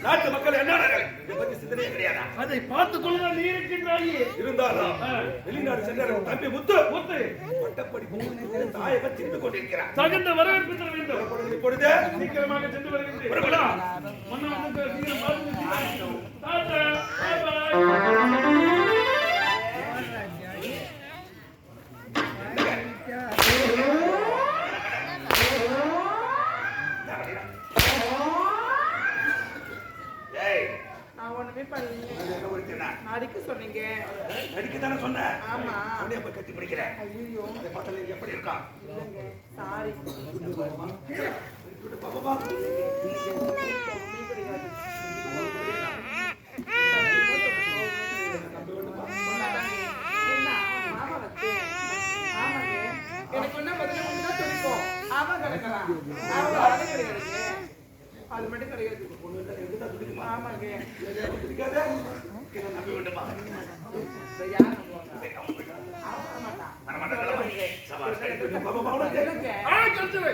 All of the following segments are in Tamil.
நாட்டு மக்கள் என்ன சிந்தனை கிடையாது. அதை பார்த்துக் கொள்ளுங்கள். நீ இருக்கின்றாயே இருந்தாலும் வெளிநாடு சென்ற தம்பி முத்து முத்து பட்டப்படிப்பு தாயக திரும்பி கொண்டிருக்கிறார். தகுந்த வரவேற்பு தர வேண்டும். இப்பொழுது சீக்கிரமாக சென்று வருகின்றேன். நடிக்க சொன்னீங்க. நடிக்க தானே சொன்னேன். ஆமா. அப்படியே போய் கட்டி பிடிக்கிறேன். ஐயோ அந்த பாத்தல எப்படி இருக்கா? இல்லங்க சாரி. பாபா எனக்கு என்ன பதில் ஒண்ணு சொல்லிப்போம். அவன் கிடக்குறான். அவன் அழகு கிடையாது. அது மட்டும் கிடையாது. ஆமாங்க. இருக்காதே. நம்பி விடுமா? யார் நம்புவாங்க? பாபா பாபா என்னங்க? கல்ச்சரை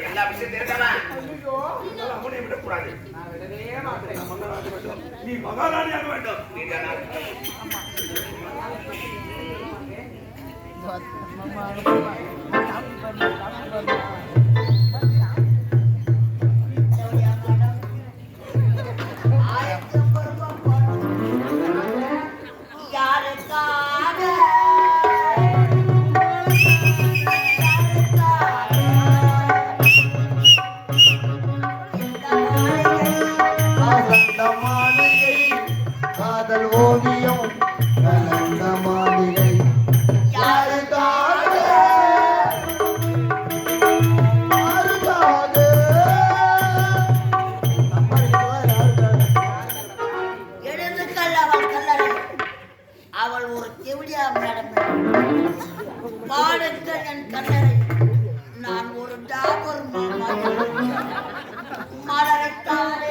எல்லா விஷயம் தெரிஞ்சவன் அவனை விடக்கூடாது. நீ மகாராணியாக வேண்டும். மலரத்தாலே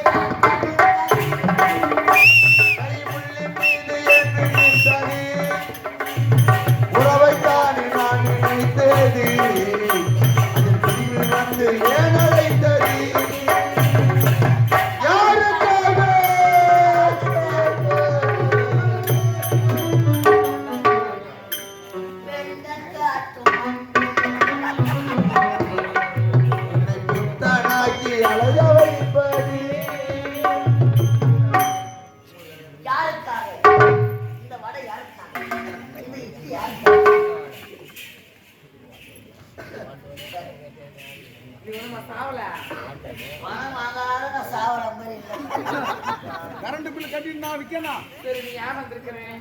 கரண்ட் பில் கட்டிட்டு நான் விற்கணும். சரி நீ ஏன் வந்திருக்கிறேன்?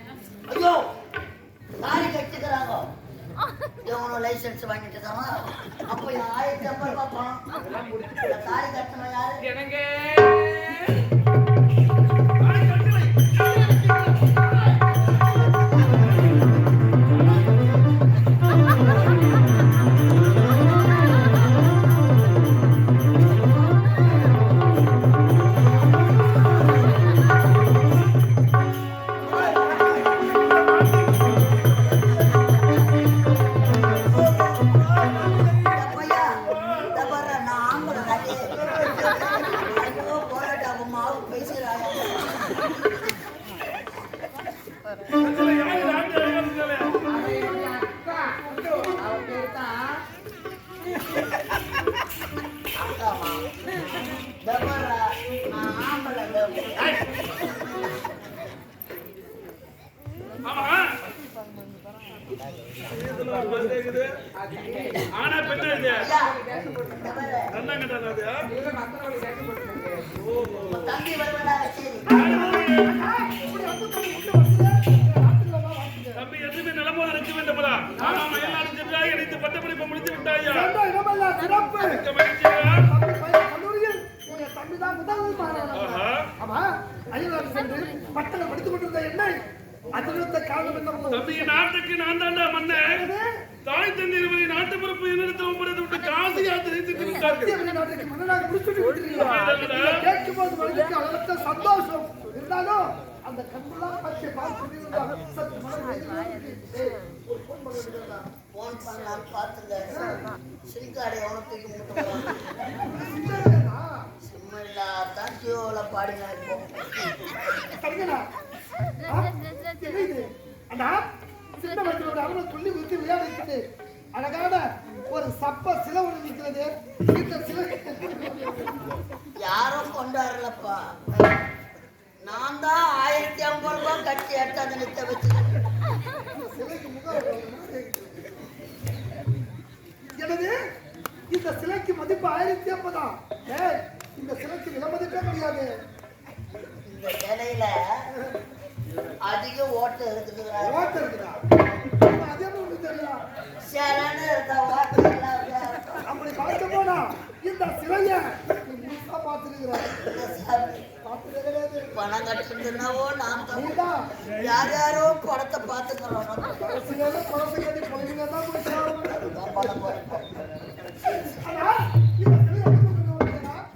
ஐயோ லாரி கட்டிக்கிறாங்க. இவனும் லைசன்ஸ் வாங்கிட்டு தான் அப்போ 1050 ரூபாய் பணம் லாரி கட்டணும் யாரு? எனக்கு ஆனா பெண்ணு இது நல்லா கட்டாது. தம்பி வருவதா சரி தம்பி எதுவுமே நிலமோத இருக்க வேண்டும்ல. ஆனா மயிலாடு சென்றாய் இணைத்து பட்டப்படிப்பு முடித்து விட்டாயா? தம்பி நாட்டுக்கு நான் தாண்டா மன்னன். தாய் தந்தை இருவரை நாட்டு பொறுப்பு என்னிடத்தில் ஒப்படைத்து விட்டு காசி யாத்திரை சென்று விட்டார்கள். சந்தோஷம் இருந்தாலும் அந்த கண்கொள்ளா பச்சை பார்த்து போன் பண்ணலாம் பார்த்துங்க. சிரிக்காடை எவனை தூக்கி முட்டு சிம்மல்லா தான் ஜியோல பாடினா இப்போ சின்ன மக்களோட அவனை துள்ளி ஊற்றி விளையாடிட்டு அழகான ஒரு சப்ப சிலை ஒன்று நிற்கிறது. இந்த சிலை யாரும் கொண்டாடலப்பா. நான் தான் 1050 ரூபாய் கட்டி எடுத்து அதை நிற்க வச்சு சிலைக்கு முகம். எனது இந்த சிலைக்கு மதிப்பு 1050. இந்த சிலைக்கு விலை மதிப்பே கிடையாது. இந்த சிலையில அதிக ஓட்டம் இருக்குது. ஓட்டம் இருக்குதா? அதே ஒண்ணு தெரியும். சேலன்னு இருந்தா ஓட்டம் எல்லாம் அப்படி பார்க்க போனா இந்த சிலைய முழுசா பார்த்துருக்கிறார். பணம் கட்டுனாவோ நாம் யார் யாரோ படத்தை பார்த்துக்கிறோம்.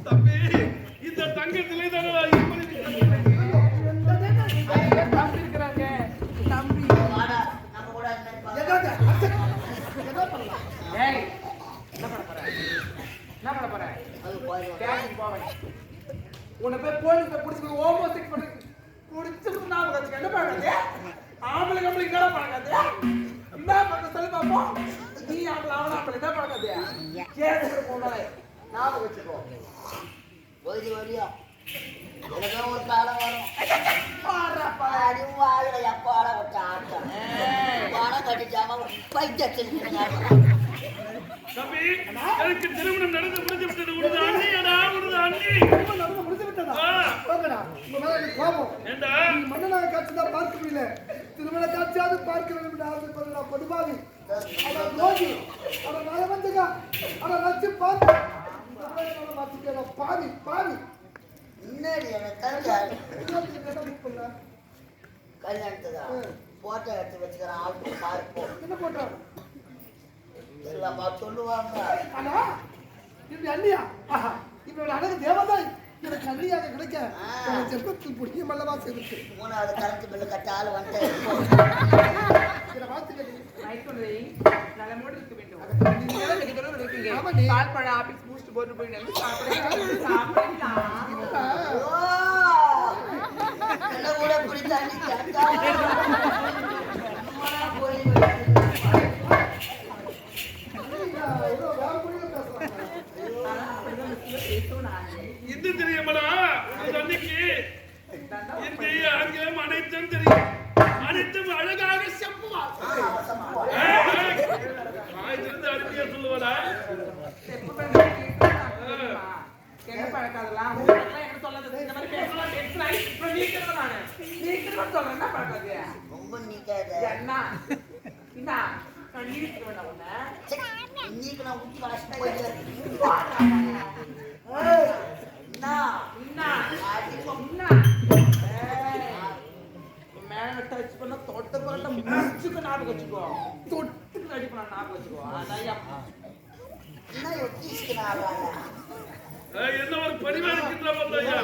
தம்பி இந்த தங்கத்திலே தானடா தம்பி இருக்கிறாங்க. தம்பி நம்ம கூட ஏய் என்ன பண்ண போற? என்ன பண்ண போற? கேட்க போவேன். உன்னை போய் போலீஸ்ல புடிச்சு ஓமோசிக் பண்ணி புடிச்சு நான் வச்சுக்க என்ன பண்ணுறது? ஆம்பளை கம்பளைக்கு என்ன பண்ணுறது? என்ன பண்ண சொல்லி பார்ப்போம். நீ ஆம்பளை அவன் ஆம்பளை என்ன பண்ணுறது? கேட்டு போனாலே ஞாபகம் வச்சுக்கோ. போய் வரியா எனக்கு ஒரு காலம் வரும். வாழ எப்பாட விட்ட ஆட்டம் பணம் கட்டிச்சாம பைத்தியத்தில் தம்பி எனக்கு திருமணம் நடந்து முடிஞ்சு விட்டது. உனது அண்ணியடா உனது அண்ணி முடிச்சு விட்டதா? கோபம் ஏண்டா மன்னனாக காட்சி தான் பார்க்க முடியல. திருமண காட்சியாவது பார்க்க வேண்டும் என்று ஆசைப்படுறா பொதுவாக. அவன் ரோகி அவன் நலவந்தகா அவன் நச்சு பார்த்து பாவி பாவி முன்னாடி எனக்கு கல்யாணத்துதா போட்டோ எடுத்து வச்சுக்கிறேன். ஆளுக்கு பார்ப்போம். என்ன போட்டோம் எல்லாமா சொல்லுவாங்க. ஆனா இப்படி அண்ணியா இப்படி அழகு தேவதாய் எனக்கு அண்ணியாக கிடைக்க ஜெபத்தில் புண்ணியம் அல்லவா செய்து. 3வது கரண்ட் பில்லு கட்ட ஆள் வந்துட்டு நல்ல மூடு இருக்க வேண்டும். பால் பழம் ஆபீஸ் பூஸ்ட் போட்டு போய் சாப்பிடலாம். என்ன கூட பிடித்தாண்டி கேட்டா இது தெரியுமாடா அன்னைக்கு இந்தி ஆங்கிலம் அனைத்தும் தெரியும். அனைத்தும் அழகாக செப்புவார். அருமையா சொல்லுவாடா. என்ன பழக்காதெல்லாம் சொல்லாத இந்த மாதிரி பேசலாம் டென்ஷன் இப்ப நீக்கிறேன் நானு நீக்கிறேன் சொல்றேன் என்ன பண்றது ரொம்ப நீக்காத என்ன என்ன நான் நீக்கிறேன் உன்னை இன்னைக்கு நான் ஊத்தி வாசி போயிட்டு மேல டச் பண்ண தொட்ட பண்ண முடிச்சுக்கு ஞாபகம் வச்சுக்கோ தொட்டுக்கு ரெடி பண்ண ஞாபகம் வச்சுக்கோ என்ன ஒத்திஸ்க்கு நான் என்ன ஒரு பரிமாண இருக்கின்ற பந்தயா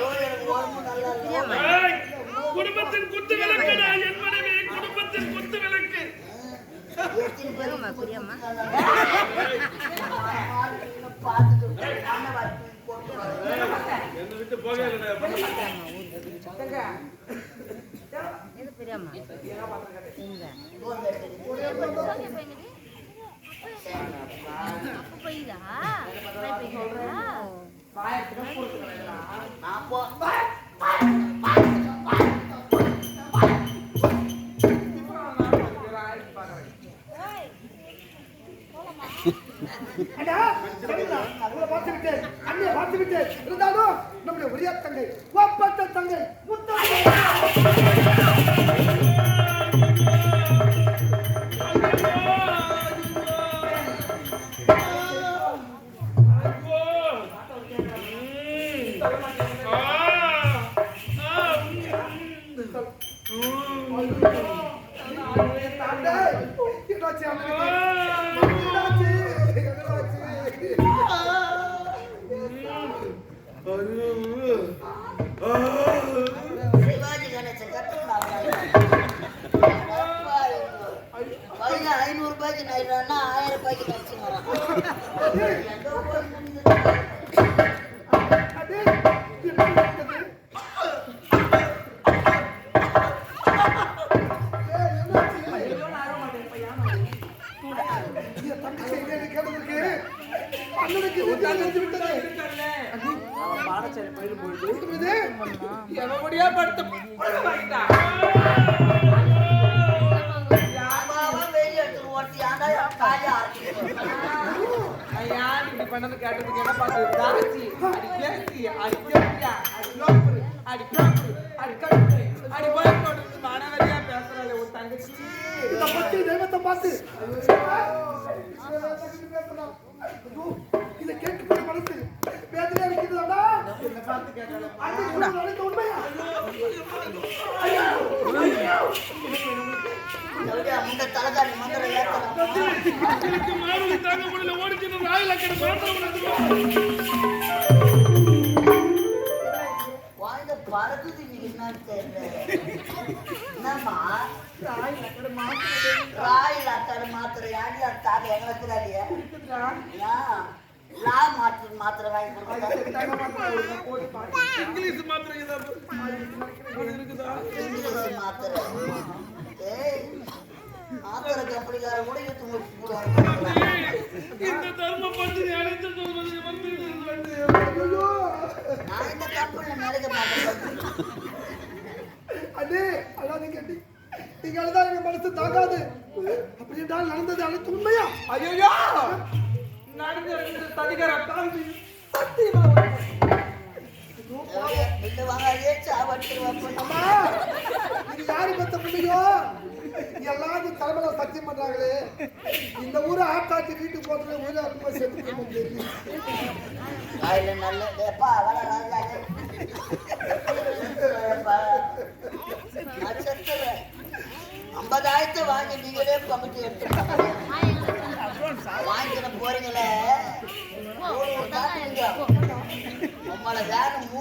குடும்பத்தின் குத்து விளக்குடா என் மனைவி குடும்பத்தின் குத்து விளக்கு என்ன விட்டு போகல இருந்தாலும் நம்முடைய ஒரே தங்கை ஒப்பற்ற தங்கை சிவாஜி கணேசன் கட்டுனா 500 ரூபாய்க்கு நைட்னா 1000 ரூபாய்க்கு நடிச்சு பண்ணது கேட்டதுக்கு என்ன பாத்து தாச்சி அடி கேசி அடி கேசியா அடி லோப்பு அடி காப்பு அடி கட்டு அடி போய் போட்டு மானவரியா பேசுறாளே ஒரு தங்கச்சி இந்த பத்தி தெய்வத்தை பார்த்து இத கேட்க மனசு வேதனையா இருக்குதுடா என்ன பார்த்து கேட்டாலே அன்னைக்கு உண்மையா அந்த தலைகாரி மந்திரம் ஏத்தலாம் மாறுதி தாங்க முடியல ஓடிச்சு ராயல் அக்கட மாத்திரம் வாய்ந்த பறக்குது இன்னைக்கு என்னன்னு தெரியல என்னம்மா ராயில் அக்காடு மாத்திரை யாரு அக்காடு எங்க வைக்கிறாடியா லா மாத்திரை வாங்கி கொடுத்தா இங்கிலீஷ் மாத்திரம் இருக்குதா இங்கிலீஷ் மாத்திரை ஏய் மாத்திரை கம்பெனிக்கார கூட எடுத்து முடிச்சு இந்த தர்ம பத்தினி அழைத்து நான் இந்த கம்பெனியில் நினைக்க மாட்டேன் அண்ணே அதான் கேட்டி நீங்க அழுதான் எங்க மனசு தாங்காது அப்படி என்றால் நடந்தது அனைத்து உண்மையா ஐயோ நடந்து தடிகர தாண்டி இந்த வாங்காதே சாவட்டுருவான் அம்மா இது யாரு பத்த பிள்ளையோ எல்லாரும் தலைமையில சத்தியம் பண்றாங்களே இந்த ஊரை ஆட்டாச்சி வீட்டுக்கு போறது ஊரை அப்பா செத்து வாயில நல்ல எப்பா வர ராஜாங்க நட்சத்திரம் 50,000 வாங்கி நீங்களே கமிட்டி எடுத்துருக்காங்க வாங்கிக்கிற போறீங்களே உங்களை வேற 3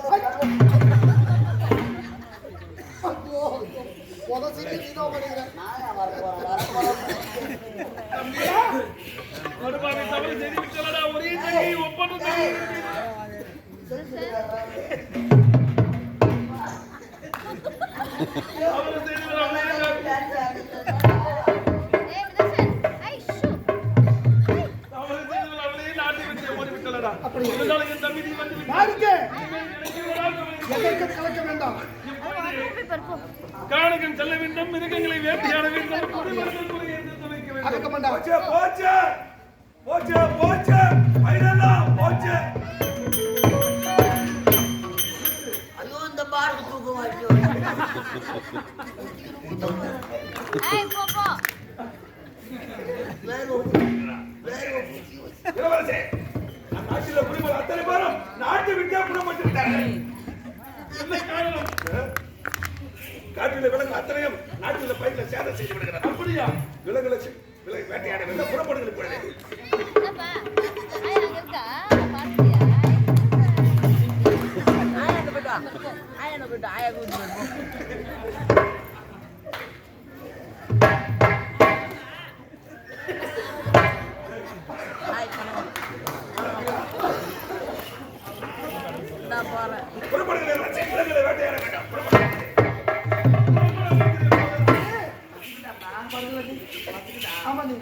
நீதான் பண்ணிக்கிறேன் நானே வரப்போறேன் ஒரே தங்கி ஒப்பந்தம் கலக்க வேண்டாம் காணகம் செல்ல வேண்டும் மிருகங்களை வேட்டையாட வேண்டும் போச்சு போச்சு போச்சு போச்சு போச்சு பக்கம் வாட்டி இளவரசே, நாட்டில் குடிமக்கள் அத்தனை பேரும் நாட்டு விட்டா புறப்பட்டு விட்டார்கள். என்ன காரணம்? காட்டில் விலங்கு அத்தனையும் நாட்டில் பயிர்ல சேதம் செய்து விடுகிறது. அப்படியா? விலங்குகளை வேட்டையாட வெள்ள புறப்படுகிறது இப்பொழுது. புறப்படுகிறது விலங்குகளை வேட்டையாட வேண்டாம். ஆமா நீ